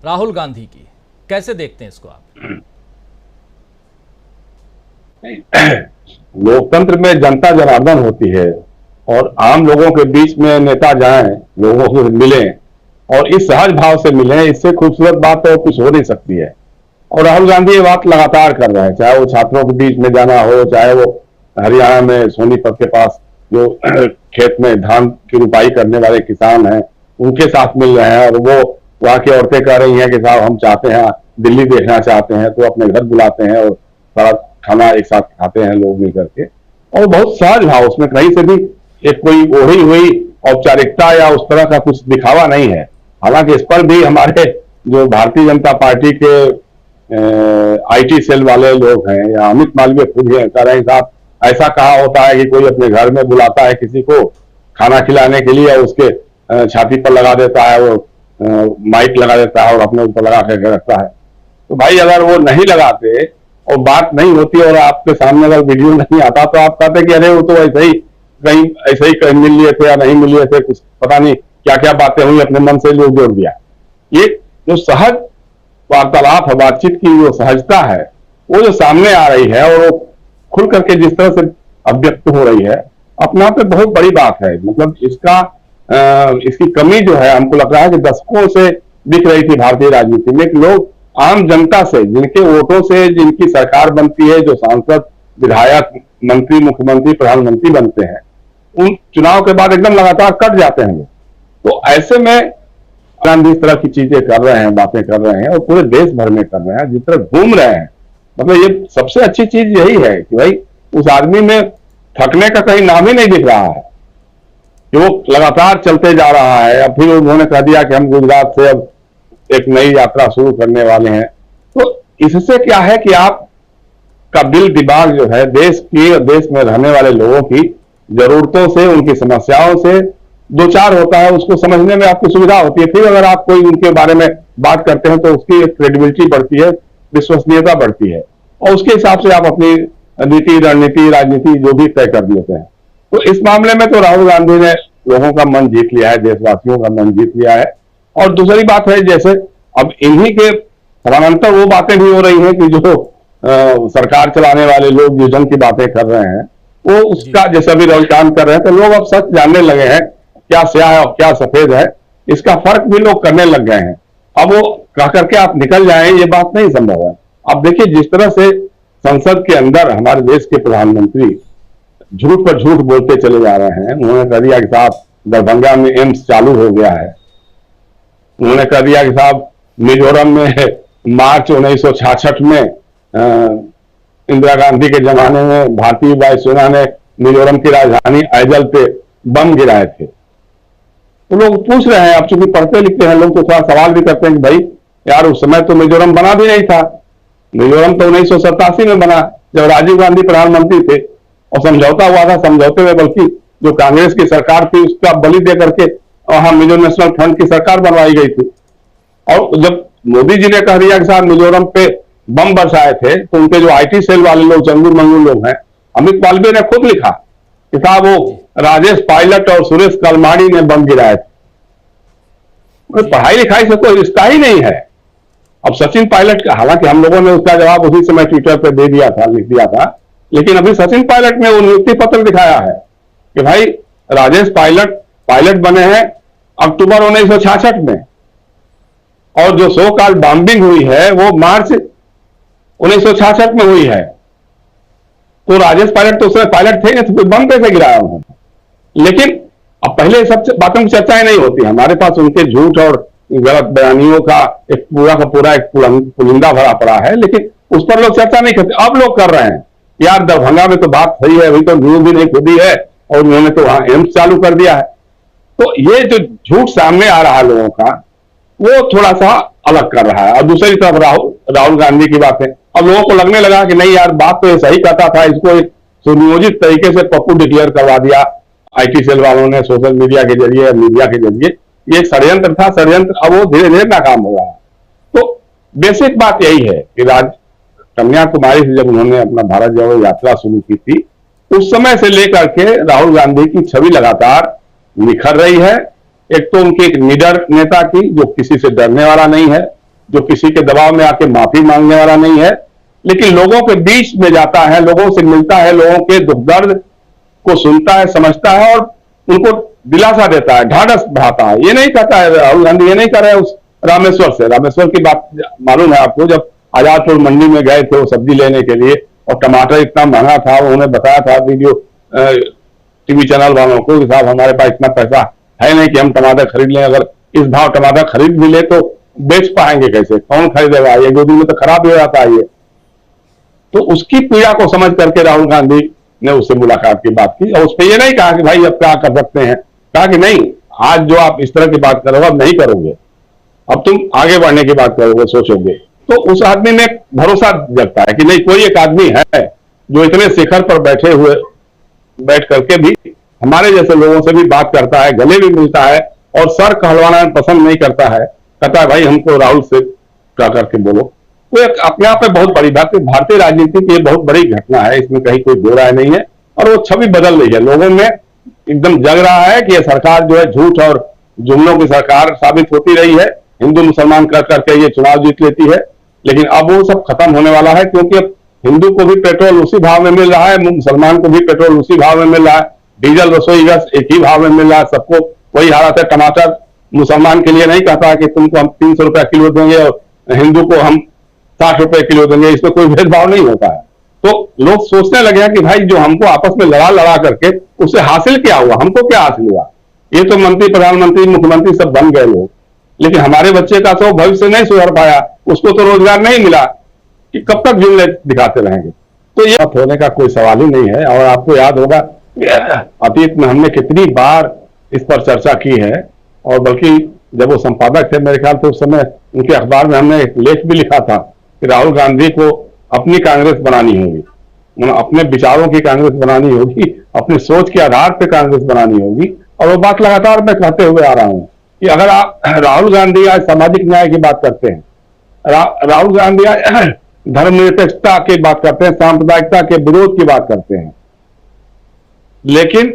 राहुल गांधी की, कैसे देखते हैं इसको आप? लोकतंत्र में जनता जनार्दन होती है और आम लोगों के बीच में नेता जाएं, लोगों को मिलें और इस सहज भाव से मिलें, इससे खूबसूरत बात तो कुछ हो नहीं सकती है। और राहुल गांधी ये बात लगातार कर रहे हैं, चाहे वो छात्रों के बीच में जाना हो, चाहे वो हरियाणा में सोनीपत के पास जो खेत में धान की रुपाई करने वाले किसान हैं उनके साथ मिल रहे हैं, और वो वहां की औरतें कह रही हैं कि साहब हम चाहते हैं दिल्ली देखना चाहते हैं, तो अपने घर बुलाते हैं और सारा खाना एक साथ खाते हैं लोग मिल करके। और बहुत सहज भाव, उसमें कहीं से भी एक कोई ओढ़ी हुई औपचारिकता या उस तरह का कुछ दिखावा नहीं है। हालांकि इस पर भी हमारे जो भारतीय जनता पार्टी के आईटी सेल वाले लोग हैं या अमित मालवीय खुद ही कह रहे हैं साहब ऐसा कहा होता है कि कोई अपने घर में बुलाता है किसी को खाना खिलाने के लिए, उसके छाती पर लगा देता है, वो माइक लगा देता है और अपने ऊपर लगा करके रखता है। तो भाई अगर वो नहीं लगाते और बात नहीं होती और आपके सामने अगर वीडियो नहीं आता तो आप कहते कि अरे वो तो ऐसे ही कहीं मिल लिए थे या नहीं मिल लिए थे, कुछ पता नहीं क्या क्या बातें हुई, अपने मन से लोग जोड़ दिया। ये जो सहज वार्तालाप है, बातचीत की जो सहजता है वो जो सामने आ रही है और वो खुल करके जिस तरह से अभिव्यक्त हो रही है, अपना पे बहुत बड़ी बात है। मतलब इसकी कमी जो है हमको लग रहा है कि दशकों से दिख रही थी भारतीय राजनीति में कि लोग आम जनता से, जिनके वोटों से जिनकी सरकार बनती है, जो सांसद विधायक मंत्री मुख्यमंत्री प्रधानमंत्री बनते हैं, उन चुनाव के बाद एकदम लगातार कट जाते हैं। तो ऐसे में गांधी इस तरह की चीजें कर रहे हैं, बातें कर रहे हैं और पूरे देश भर में कर रहे हैं, जिस तरह घूम रहे हैं। मतलब ये सबसे अच्छी चीज यही है कि भाई उस आदमी में थकने का कहीं नाम ही नहीं दिख रहा है कि वो लगातार चलते जा रहा है। अब फिर उन्होंने कह दिया कि हम गुजरात से अब एक नई यात्रा शुरू करने वाले हैं। तो इससे क्या है कि आप का दिल दिमाग जो है देश में रहने वाले लोगों की जरूरतों से, उनकी समस्याओं से दो चार होता है, उसको समझने में आपको सुविधा होती है। फिर अगर आप कोई उनके बारे में बात करते हैं तो उसकी एक क्रेडिबिलिटी बढ़ती है, विश्वसनीयता बढ़ती है और उसके हिसाब से आप अपनी नीति रणनीति राजनीति जो भी तय कर लेते हैं। तो इस मामले में तो राहुल गांधी ने लोगों का मन जीत लिया है, देशवासियों का मन जीत लिया है। और दूसरी बात है, जैसे अब इन्हीं के समानांतर वो बातें भी हो रही हैं कि जो सरकार चलाने वाले लोग जो जंग की बातें कर रहे हैं वो उसका जैसे अभी रुझान कर रहे हैं, तो लोग अब सच जानने लगे हैं क्या स्याह है और क्या सफेद है, इसका फर्क भी लोग करने लग गए हैं। अब वो कह करके आप निकल जाएं ये बात नहीं संभव है। अब देखिए जिस तरह से संसद के अंदर हमारे देश के प्रधानमंत्री झूठ पर झूठ बोलते चले जा रहे हैं। उन्होंने कह दिया कि साहब दरभंगा में एम्स चालू हो गया है, उन्होंने कह दिया कि साहब मिजोरम में मार्च 1966 में इंदिरा गांधी के जमाने में भारतीय वायुसेना ने मिजोरम की राजधानी ऐजल पे बम गिराए थे। तो लोग पूछ रहे हैं, अब चूंकि पढ़ते लिखते हैं लोग तो थोड़ा सवाल भी करते हैं कि भाई यार उस समय तो मिजोरम बना भी नहीं था, मिजोरम तो 1987 में बना जब राजीव गांधी प्रधानमंत्री थे और समझौता हुआ था। समझौते में बल्कि जो कांग्रेस की सरकार थी उसका बलि दे करके वहां मिजो नेशनल फ्रंट की सरकार बनवाई गई थी। और जब मोदी जी ने कह दिया कि साहब मिजोरम पे बम बरसाए थे तो उनके जो आईटी सेल वाले लोग चंगुल मंगुल लोग हैं, अमित मालवीय ने खुद लिखा कि साहब वो राजेश पायलट और सुरेश कलमाड़ी ने बम गिराए थे। पढ़ाई लिखाई से कोई रिश्ता ही नहीं है। अब सचिन पायलट का, हालांकि हम लोगों ने उसका जवाब उसी समय ट्विटर पर दे दिया था, लिख दिया था, लेकिन अभी सचिन पायलट ने वो नियुक्ति पत्र दिखाया है कि भाई राजेश पायलट बने हैं अक्टूबर 1966 में और जो सो कॉल्ड बॉम्बिंग हुई है वो मार्च 1966 में हुई है। तो राजेश पायलट तो उसमें पायलट थे, तो बम कैसे गिराया उन्होंने? लेकिन अब पहले सब बातों की चर्चाएं नहीं होती, हमारे पास उनके झूठ और गलत बयानियों का एक पूरा एक पुलिंदा भरा पड़ा है, लेकिन उस पर लोग चर्चा नहीं करते। अब लोग कर रहे हैं यार दरभंगा में तो बात सही है, अभी तो न्यूज भी नहीं खुदी है और उन्होंने तो वहां एम्स चालू कर दिया है। तो ये जो झूठ सामने आ रहा है लोगों का वो थोड़ा सा अलग कर रहा है। और दूसरी तरफ राहुल गांधी की बातें, अब लोगों को लगने लगा कि नहीं यार बात तो ये सही कहता था, इसको एक सुनियोजित तरीके से पप्पू डिक्लेयर करवा दिया आईटी सेल वालों ने सोशल मीडिया के जरिए, मीडिया के जरिए। ये एक षड्यंत्र था, षड्यंत्र अब वो धीरे धीरे नाकाम हो रहा है। तो बेसिक बात यही है कि कन्याकुमारी से जब उन्होंने अपना भारत जोड़ो यात्रा शुरू की थी उस समय से लेकर के राहुल गांधी की छवि लगातार निखर रही है। एक तो उनके एक निडर नेता की जो किसी से डरने वाला नहीं है, जो किसी के दबाव में आके माफी मांगने वाला नहीं है, लेकिन लोगों के बीच में जाता है, लोगों से मिलता है, लोगों के दुख दर्द को सुनता है, समझता है और उनको दिलासा देता है, ढाढ़स बढ़ाता है। ये नहीं कहता है राहुल गांधी, ये नहीं कर रहे हैं उस रामेश्वर से। रामेश्वर की बात मालूम है आपको, जब आजादपुर मंडी में गए थे वो सब्जी लेने के लिए और टमाटर इतना महंगा था, उन्होंने बताया था वीडियो टीवी चैनल वालों को कि साहब हमारे पास इतना पैसा है नहीं कि हम टमाटर खरीद लें, अगर इस भाव टमाटर खरीद भी ले तो बेच पाएंगे कैसे, कौन खरीदेगा, ये 2 दिन में तो खराब हो जाता है ये। तो उसकी पीड़ा को समझ करके राहुल गांधी ने उससे मुलाकात की बात की और उस पर यह नहीं कहा कि भाई अब क्या कर सकते हैं, कहा कि नहीं, आज जो आप इस तरह की बात करोगे अब नहीं करोगे, अब तुम आगे बढ़ने की बात करोगे, सोचोगे। तो उस आदमी में भरोसा जगता है कि नहीं, कोई एक आदमी है जो इतने शिखर पर बैठ करके भी हमारे जैसे लोगों से भी बात करता है, गले भी मिलता है और सर कहलवाना पसंद नहीं करता है, कहता है भाई हमको राहुल से क्या करके बोलो। तो एक अपने आप में बहुत बड़ी बात है, भारतीय राजनीति की बहुत बड़ी घटना है, इसमें कहीं कोई दो राय नहीं है। और वो छवि बदल रही है, लोगों में एकदम जग रहा है कि ये सरकार जो है झूठ और जुमलों की सरकार साबित होती रही है, हिंदू मुसलमान कर करके ये चुनाव जीत लेती है। लेकिन अब वो सब खत्म होने वाला है, क्योंकि अब हिंदू को भी पेट्रोल उसी भाव में मिल रहा है, मुसलमान को भी पेट्रोल उसी भाव में मिल रहा है, डीजल रसोई गैस एक ही भाव में मिल रहा है, सबको वही हालत है। टमाटर मुसलमान के लिए नहीं कहता है कि तुमको हम 300 रुपया किलो देंगे और हिंदू को हम 60 रुपए किलो देंगे, इसमें कोई भेदभाव नहीं होता है। तो लोग सोचने लगे हैं कि भाई जो हमको आपस में लड़ा करके उससे हासिल क्या हुआ, हमको क्या हासिल हुआ। ये तो मंत्री, प्रधानमंत्री, मुख्यमंत्री सब बन गए लोग, लेकिन हमारे बच्चे का तो भविष्य नहीं सुधर पाया, उसको तो रोजगार नहीं मिला, कि कब तक जुमले दिखाते रहेंगे। तो ये होने का कोई सवाल ही नहीं है। और आपको याद होगा अतीत में हमने कितनी बार इस पर चर्चा की है, और बल्कि जब वो संपादक थे मेरे ख्याल से उस समय उनके अखबार में हमने एक लेख भी लिखा था कि राहुल गांधी को अपनी कांग्रेस बनानी होगी, अपने विचारों की कांग्रेस बनानी होगी, अपनी सोच के आधार पर कांग्रेस बनानी होगी। और वो बात लगातार मैं कहते हुए आ रहा हूं कि अगर आप राहुल गांधी आज सामाजिक न्याय की बात करते हैं, राहुल गांधी आज धर्मनिरपेक्षता की बात करते हैं, सांप्रदायिकता के विरोध की बात करते हैं, लेकिन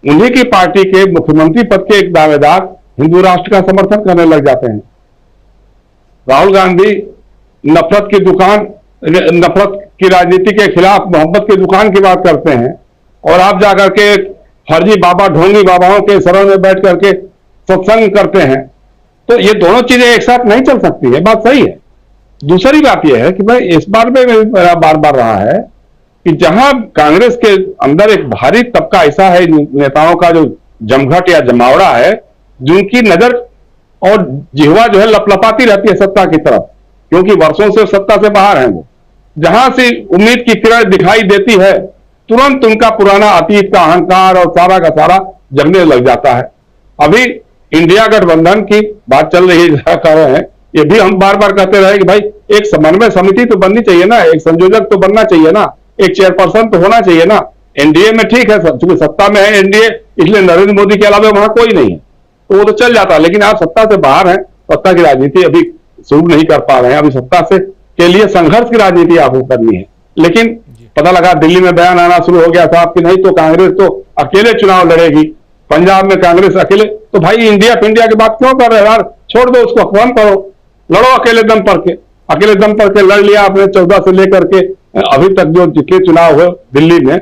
उन्हीं की पार्टी के मुख्यमंत्री पद के एक दावेदार हिंदू राष्ट्र का समर्थन करने लग जाते हैं। राहुल गांधी नफरत की राजनीति के खिलाफ मोहब्बत की दुकान की बात करते हैं, और आप जाकर के फर्जी बाबा, ढोंगी बाबाओं के शरण में बैठ करके सत्संग करते हैं। तो ये दोनों चीजें एक साथ नहीं चल सकती है, बात सही है। दूसरी बात यह है कि भाई इस बार में मेरा बार बार रहा है कि जहां कांग्रेस के अंदर एक भारी तबका ऐसा है नेताओं का जो जमघट या जमावड़ा है, जिनकी नजर और जिह्वा जो है लपलपाती रहती है सत्ता की तरफ, क्योंकि वर्षों से सत्ता से बाहर हैं वो। जहां से उम्मीद की किरण दिखाई देती है, तुरंत उनका पुराना अतीत का अहंकार और सारा का सारा जगने लग जाता है। अभी इंडिया गठबंधन की बात चल रही है, कह रहे हैं, ये भी हम बार बार कहते रहे कि भाई एक समन्वय समिति तो बननी चाहिए ना, एक संयोजक तो बनना चाहिए ना, एक चेयरपर्सन तो होना चाहिए ना। एनडीए में ठीक है, चूंकि सत्ता में है एनडीए, इसलिए नरेंद्र मोदी के अलावा वहां कोई नहीं है, तो वो तो चल जाता है। लेकिन आप सत्ता से बाहर हैं, सत्ता की राजनीति अभी शुरू नहीं कर पा रहे हैं, अभी सत्ता से के लिए संघर्ष की राजनीति आपको करनी है। लेकिन पता लगा दिल्ली में बयान आना शुरू हो गया था कि नहीं तो कांग्रेस तो अकेले चुनाव लड़ेगी, पंजाब में कांग्रेस अकेले। तो भाई इंडिया की बात क्यों कर रहे हैं यार, छोड़ दो उसको, खत्म करो, लड़ो अकेले दम पर के। अकेले दम पर के लड़ लिया आपने 14 से लेकर के अभी तक जो जितने चुनाव हुए दिल्ली में,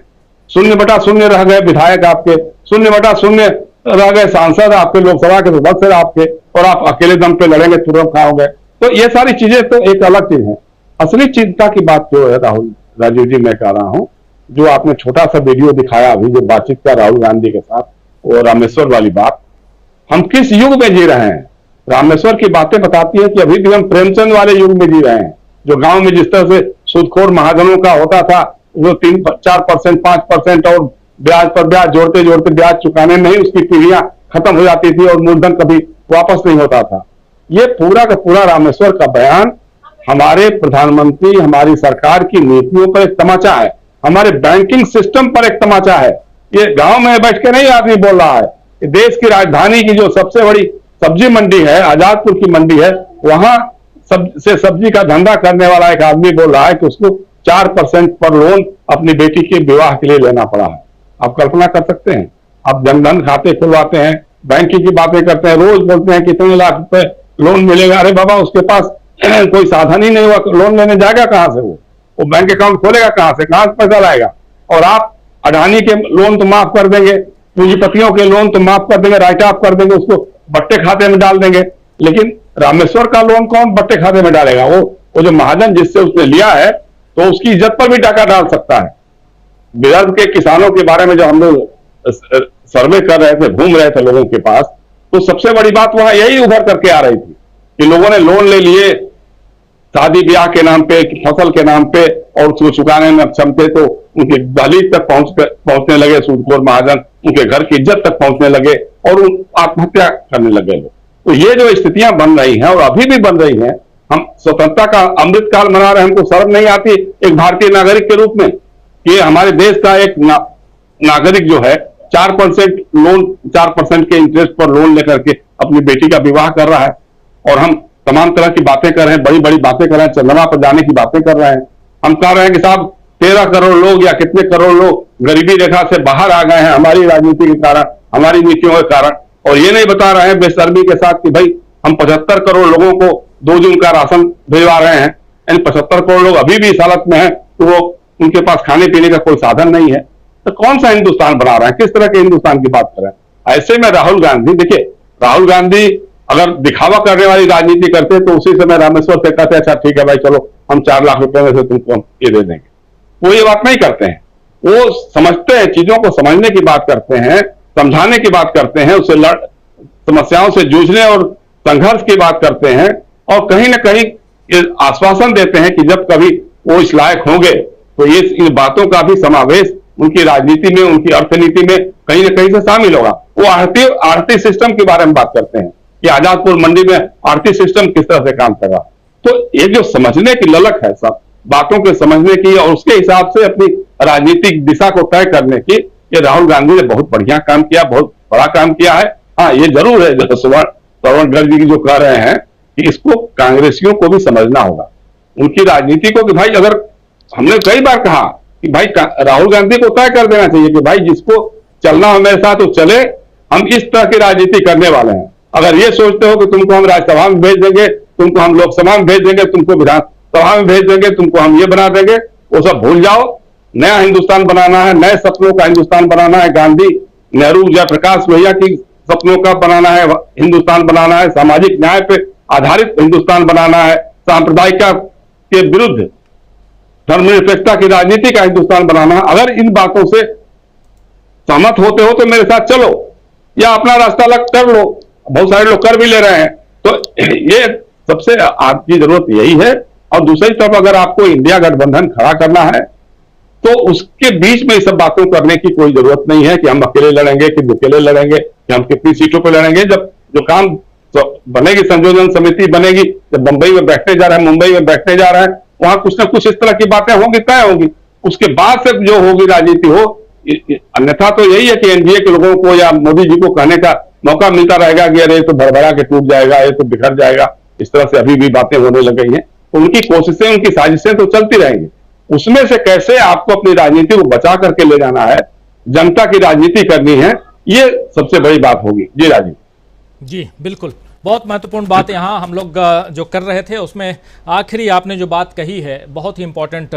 0/0 रह गए विधायक आपके, 0/0 रह गए सांसद आपके, लोकसभा के सदस्य आपके, और आप अकेले दम पे लड़ेंगे, तुरंत खाओगे। तो ये सारी चीजें तो एक अलग चीज है। असली चिंता की बात जो है राजीव जी, मैं कह रहा हूं, जो आपने छोटा सा वीडियो दिखाया अभी, जो बातचीत का राहुल गांधी के साथ, वो रामेश्वर वाली बात, हम किस युग में जी रहे हैं। रामेश्वर की बातें बताती है कि अभी भी हम प्रेमचंद वाले युग में जी रहे हैं, जो गांव में जिस तरह से सूदखोर महाजनों का होता था, वो 3-4%, 5% और ब्याज पर ब्याज जोड़ते जोड़ते ब्याज चुकाने में ही उसकी पीढ़ियां खत्म हो जाती थी और मूलधन कभी वापस नहीं होता था। ये पूरा का पूरा रामेश्वर का बयान हमारे प्रधानमंत्री, हमारी सरकार की नीतियों पर एक तमाचा है, हमारे बैंकिंग सिस्टम पर एक तमाचा है। ये गांव में बैठ के नहीं आदमी बोल रहा है, देश की राजधानी की जो सबसे बड़ी सब्जी मंडी है, आजादपुर की मंडी है, वहां सब्जी का धंधा करने वाला एक आदमी बोल रहा है कि उसको 4% पर लोन अपनी बेटी के विवाह के लिए लेना पड़ा है। आप कल्पना कर सकते हैं, आप जनधन खाते खुलवाते हैं, बैंकिंग की बातें करते हैं, रोज बोलते हैं कितने लाख रुपए लोन मिलेगा। अरे बाबा, उसके पास कोई साधन ही नहीं हुआ, लोन लेने जाएगा कहां से? वो बैंक अकाउंट खोलेगा कहां से पैसा लाएगा? और आप अडानी के लोन तो माफ कर देंगे, पूंजीपतियों के लोन तो माफ कर देंगे, राइट ऑफ कर देंगे, उसको बट्टे खाते में डाल देंगे। लेकिन रामेश्वर का लोन कौन बट्टे खाते में डालेगा? वो जो महाजन जिससे उसने लिया है, तो उसकी इज्जत पर भी डाका डाल सकता है। विदर्भ के किसानों के बारे में जब हम लोग सर्वे कर रहे थे, घूम रहे थे लोगों के पास, तो सबसे बड़ी बात वहां यही उभर करके आ रही थी कि लोगों ने लोन ले लिए शादी ब्याह के नाम पे, फसल के नाम पे, और उसको चुकाने में अक्षम थे, तो उनके दहलीज तक पहुंचने लगे सूदखोर महाजन, उनके घर की इज्जत तक पहुंचने लगे और आत्महत्या करने लगे लोग। तो ये जो स्थितियां बन रही हैं और अभी भी बन रही हैं, हम स्वतंत्रता का अमृतकाल मना रहे हैं, हमको शर्म नहीं आती एक भारतीय नागरिक के रूप में कि हमारे देश का एक नागरिक जो है 4% लोन, 4% के इंटरेस्ट पर लोन लेकर के अपनी बेटी का विवाह कर रहा है, और हम तमाम तरह की बातें कर रहे हैं, बड़ी बड़ी बातें कर रहे हैं, चंद्रमा पर जाने की बातें कर रहे हैं। हम कह रहे हैं कि साहब 13 करोड़ लोग या कितने करोड़ लोग गरीबी रेखा से बाहर आ गए हैं हमारी राजनीति के कारण, हमारी नीतियों के कारण, और ये नहीं बता रहे हैं बेशर्मी के साथ कि भाई हम 75 करोड़ लोगों को 2 जून का राशन भिजवा रहे हैं। इन 75 करोड़ लोग अभी भी इस हालत में है तो वो उनके पास खाने पीने का कोई साधन नहीं है। तो कौन सा हिंदुस्तान बना रहे हैं? किस तरह के हिंदुस्तान की बात कर रहे हैं? ऐसे में राहुल गांधी, देखिए राहुल गांधी अगर दिखावा करने वाली राजनीति करते तो उसी समय रामेश्वर से कहते अच्छा ठीक है भाई, चलो हम 4 लाख रुपए में से तुमको हम ये दे देंगे। वो ये बात नहीं करते हैं, वो समझते हैं, चीजों को समझने की बात करते हैं, समझाने की बात करते हैं, उससे समस्याओं से जूझने और संघर्ष की बात करते हैं, और कहीं ना कहीं ये आश्वासन देते हैं कि जब कभी वो इस लायक होंगे तो ये इन बातों का भी समावेश उनकी राजनीति में, उनकी अर्थनीति में कहीं ना कहीं से शामिल होगा। वो आर्थिक सिस्टम के बारे में बात करते हैं कि आजादपुर मंडी में आर्थिक सिस्टम किस तरह से काम कर रहा। तो ये जो समझने की ललक है, सब बातों के समझने की और उसके हिसाब से अपनी राजनीतिक दिशा को तय करने की, ये राहुल गांधी ने बहुत बढ़िया काम किया, बहुत बड़ा काम किया है। हाँ, ये जरूर है जो श्रवण गर्ग जी जो कह रहे हैं कि इसको कांग्रेसियों को भी समझना होगा, उनकी राजनीति को, कि भाई अगर हमने कई बार कहा कि भाई राहुल गांधी को तय कर देना चाहिए कि भाई जिसको चलना हो मेरे साथ तो चले, हम इस तरह की राजनीति करने वाले हैं। अगर ये सोचते हो कि तुमको हम राज्यसभा में भेज देंगे, तुमको हम लोकसभा में भेज देंगे, तुमको विधानसभा में भेज देंगे, तुमको हम ये बना देंगे, वो सब भूल जाओ। नया हिंदुस्तान बनाना है, नए सपनों का हिंदुस्तान बनाना है, गांधी, नेहरू, जयप्रकाश भैया की सपनों का बनाना है, हिंदुस्तान बनाना है, सामाजिक न्याय पे आधारित हिंदुस्तान बनाना है, सांप्रदायिकता के विरुद्ध धर्मनिरपेक्षता की राजनीति का हिंदुस्तान बनाना है। अगर इन बातों से सहमत होते हो तो मेरे साथ चलो, या अपना रास्ता अलग कर लो, बहुत सारे लोग कर भी ले रहे हैं। तो ये सबसे आपकी जरूरत यही है। और दूसरी तरफ अगर आपको इंडिया गठबंधन खड़ा करना है तो उसके बीच में सब बातों करने की कोई जरूरत नहीं है कि हम अकेले लड़ेंगे कि अकेले लड़ेंगे, कि हम कितनी सीटों पर लड़ेंगे। जब जो काम बनेगी, संयोजन समिति बनेगी, जब बंबई में बैठने जा रहे हैं, मुंबई में बैठने जा रहे हैं, वहां कुछ ना कुछ इस तरह की बातें होंगी, तय होगी। उसके बाद से जो होगी राजनीति हो। अन्यथा तो यही है कि एनडीए के लोगों को या मोदी जी को कहने का मौका मिलता रहेगा कि अरे ये तो भरभरा के टूट जाएगा, ये तो बिखर जाएगा। इस तरह से अभी भी बातें होने लग गई हैं। तो उनकी कोशिशें, उनकी साजिशें तो चलती रहेंगी। उसमें से कैसे आपको अपनी राजनीति को बचा करके ले जाना है, जनता की राजनीति करनी है, ये सबसे बड़ी बात होगी। जी राजीव जी, बिल्कुल, बहुत महत्वपूर्ण बात यहाँ हम लोग जो कर रहे थे उसमें आखिरी आपने जो बात कही है बहुत ही इम्पोर्टेंट